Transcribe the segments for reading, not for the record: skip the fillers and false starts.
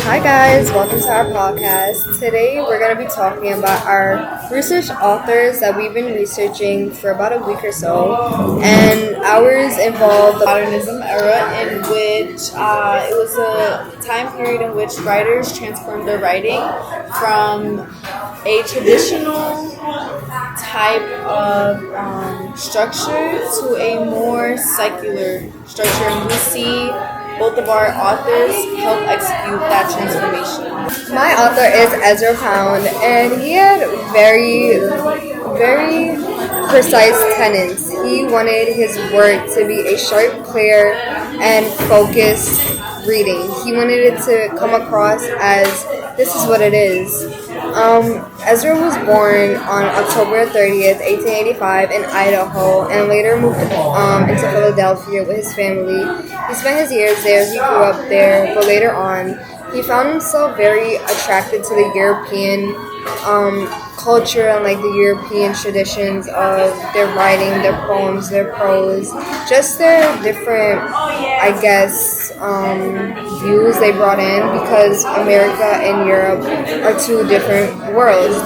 Hi guys, welcome to our podcast. Today we're going to be talking about our research authors that we've been researching for about a week or so. And ours involved the modernism era, in which it was a time period in which writers transformed their writing from a traditional type of structure to a more secular structure. And we see both of our authors help execute that transformation. My author is Ezra Pound, and he had very precise tenets. He wanted his work to be a sharp, clear, and focused reading. He wanted it to come across as this is what it is. Ezra was born on October 30th, 1885 in Idaho, and later moved into Philadelphia with his family. He spent his years there, he grew up there, but later on, he found himself very attracted to the European culture and like the European traditions of their writing, their poems, their prose, just their different, I guess, views they brought in, because America and Europe are two different worlds.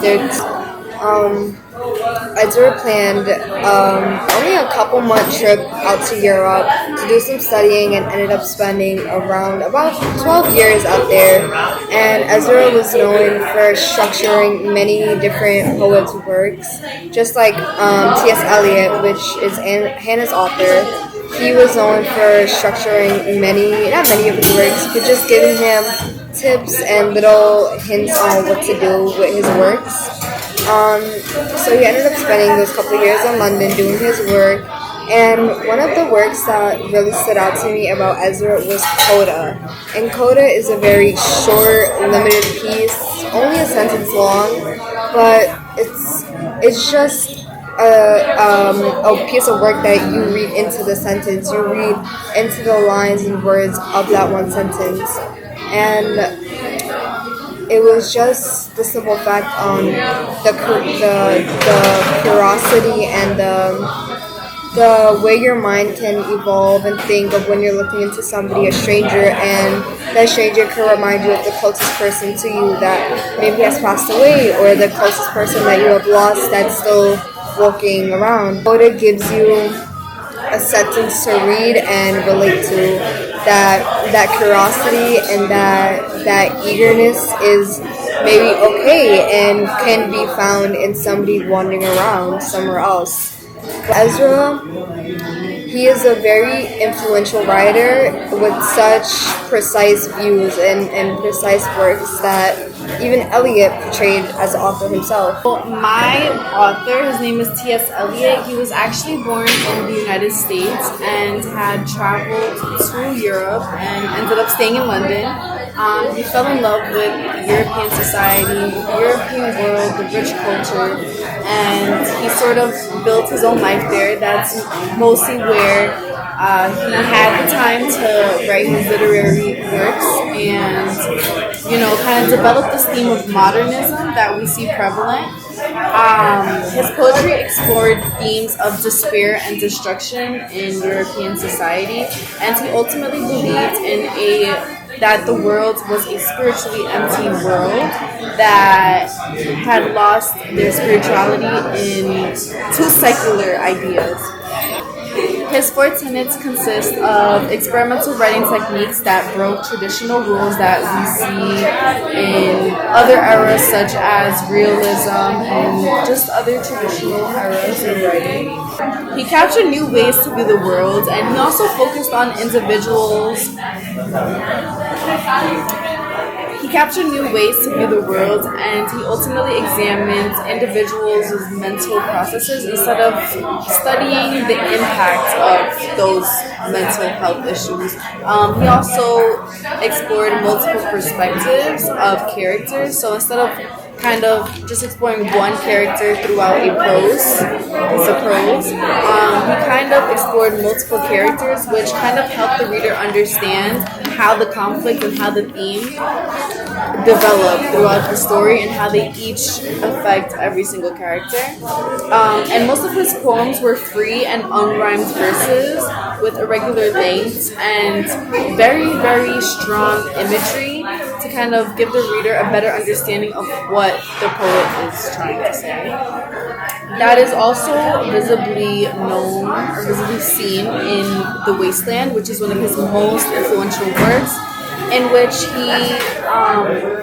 Ezra planned only a couple month trip out to Europe to do some studying and ended up spending around about 12 years out there. And Ezra was known for structuring many different poets' works, just like T.S. Eliot, which is Hannah's author. He was known for structuring not many of his works, but just giving him tips and little hints on what to do with his works. So he ended up spending those couple of years in London doing his work, and one of the works that really stood out to me about Ezra was Coda. And Coda is a very short, limited piece, only a sentence long, but it's just a piece of work that you read into the sentence, you read into the lines and words of that one sentence, and it was just the simple fact on the curiosity and the way your mind can evolve and think of when you're looking into somebody, a stranger, and that stranger can remind you of the closest person to you that maybe has passed away, or the closest person that you have lost that's still walking around. Coda gives you a sentence to read and relate to. That curiosity and that eagerness is maybe okay and can be found in somebody wandering around somewhere else. Ezra, he is a very influential writer with such precise views and precise works that even Eliot portrayed as an author himself. Well, my author, his name is T.S. Eliot. He was actually born in the United States and had traveled to Europe and ended up staying in London. He fell in love with European society, the European world, the rich culture, and he sort of built his own life there. That's mostly where he had the time to write his literary works and, kind of develop this theme of modernism that we see prevalent. His poetry explored themes of despair and destruction in European society, and he ultimately believed that the world was a spiritually empty world that had lost their spirituality into secular ideas. His four tenets consist of experimental writing techniques that broke traditional rules that we see in other eras, such as realism and just other traditional eras of writing. He captured new ways to view the world, and he also focused on individuals. He captured new ways to view the world, and he ultimately examined individuals' mental processes instead of studying the impact of those mental health issues. He also explored multiple perspectives of characters, so instead of kind of just exploring one character throughout a piece of prose. He kind of explored multiple characters, which kind of helped the reader understand how the conflict and how the theme develop throughout the story and how they each affect every single character. And most of his poems were free and unrhymed verses with irregular lengths and very, very strong imagery to kind of give the reader a better understanding of what the poet is trying to say. That is also visibly known or visibly seen in The Wasteland, which is one of his most influential works, in which he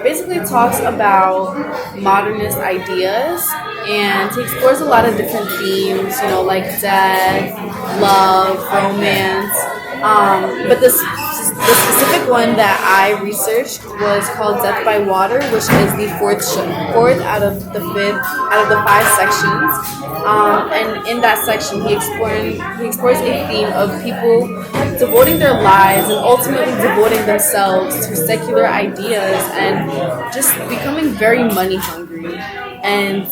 basically talks about modernist ideas, and he explores a lot of different themes, like death, love, romance. But the specific one that I researched was called Death by Water, which is the fourth out of the 5 sections. And in that section, he explores a theme of people devoting their lives and ultimately devoting themselves to secular ideas and just becoming very money hungry. And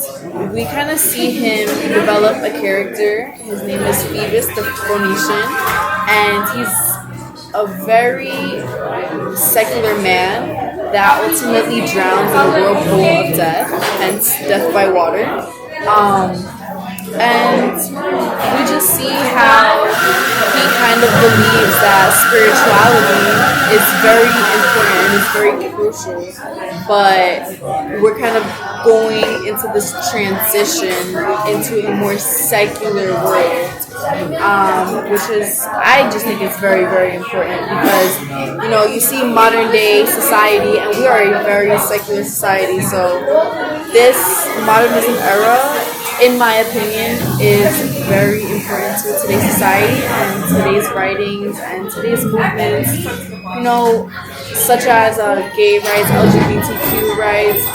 we kind of see him develop a character. His name is Phoebus the Phoenician, and he's a very secular man that ultimately drowns in a whirlpool of death, hence death by water. And we just see how he kind of believes that spirituality is very important and is very crucial, but we're kind of going into this transition into a more secular world, which is, I just think it's very, very important because, you see modern day society, and we are a very secular society, so this modernism era, in my opinion, is very important to today's society and today's writings and today's movements, such as gay rights, LGBTQ rights,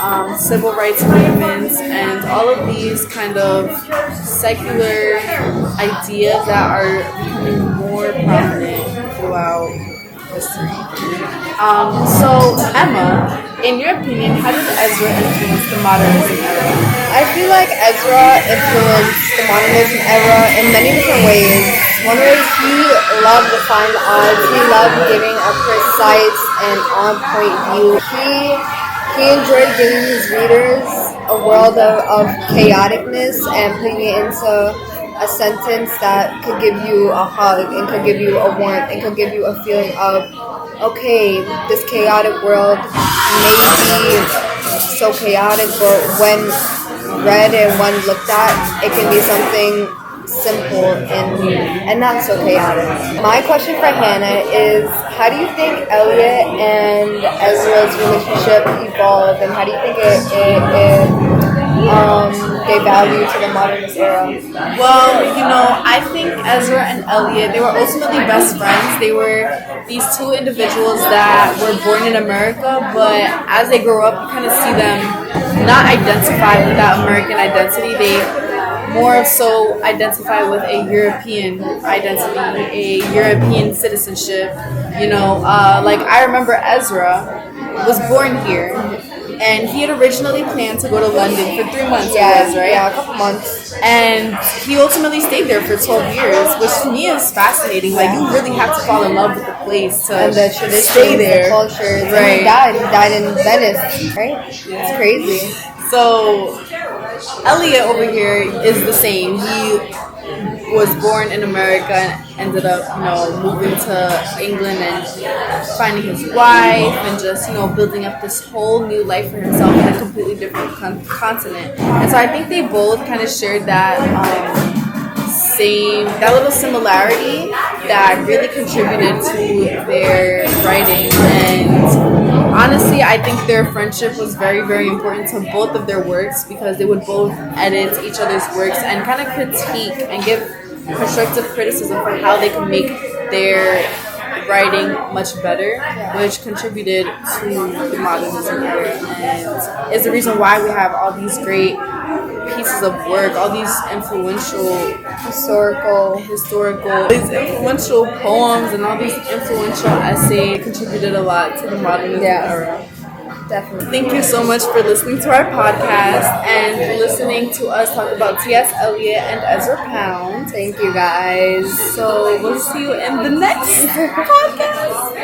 civil rights movements, and all of these kind of secular ideas that are becoming more prominent throughout history. So, Emma, in your opinion, how did Ezra influence the modernism era? I feel like Ezra influenced the modernism era in many different ways. One way, he loved the fine art. He loved giving a precise and on-point view. He enjoyed giving his readers a world of chaoticness and putting it into a sentence that could give you a hug and could give you a warmth and could give you a feeling of, okay, this chaotic world may be so chaotic, but when read and when looked at, it can be something simple and not so chaotic. My question for Hannah is, how do you think Elliot and Ezra's relationship evolved, and how do you think it gave value to the modernist era? Well, I think Ezra and Elliot, they were ultimately best friends. They were these two individuals that were born in America, but as they grow up, you kind of see them not identify with that American identity. They more so identify with a European identity, a European citizenship. Like I remember Ezra was born here, and he had originally planned to go to London for 3 months. Right? Yeah, a couple months. And he ultimately stayed there for 12 years, which to me is fascinating. Like, you really have to fall in love with the place to and the traditions, stay there. The cultures. Right. And he died in Venice, right? Yeah. It's crazy. So, Elliot over here is the same. He was born in America and ended up, moving to England and finding his wife and just, building up this whole new life for himself in a completely different continent. And so I think they both kind of shared that that little similarity that really contributed to their writing. And honestly, I think their friendship was very, very important to both of their works, because they would both edit each other's works and kind of critique and give constructive criticism for how they could make their writing much better, which contributed to the modernism era, and is the reason why we have all these great pieces of work, all these these influential poems and all these influential essays contributed a lot to the modernism era. Definitely. Thank you so much for listening to our podcast and listening to us talk about T.S. Eliot and Ezra Pound. Thank you, guys. So we'll see you in the next podcast.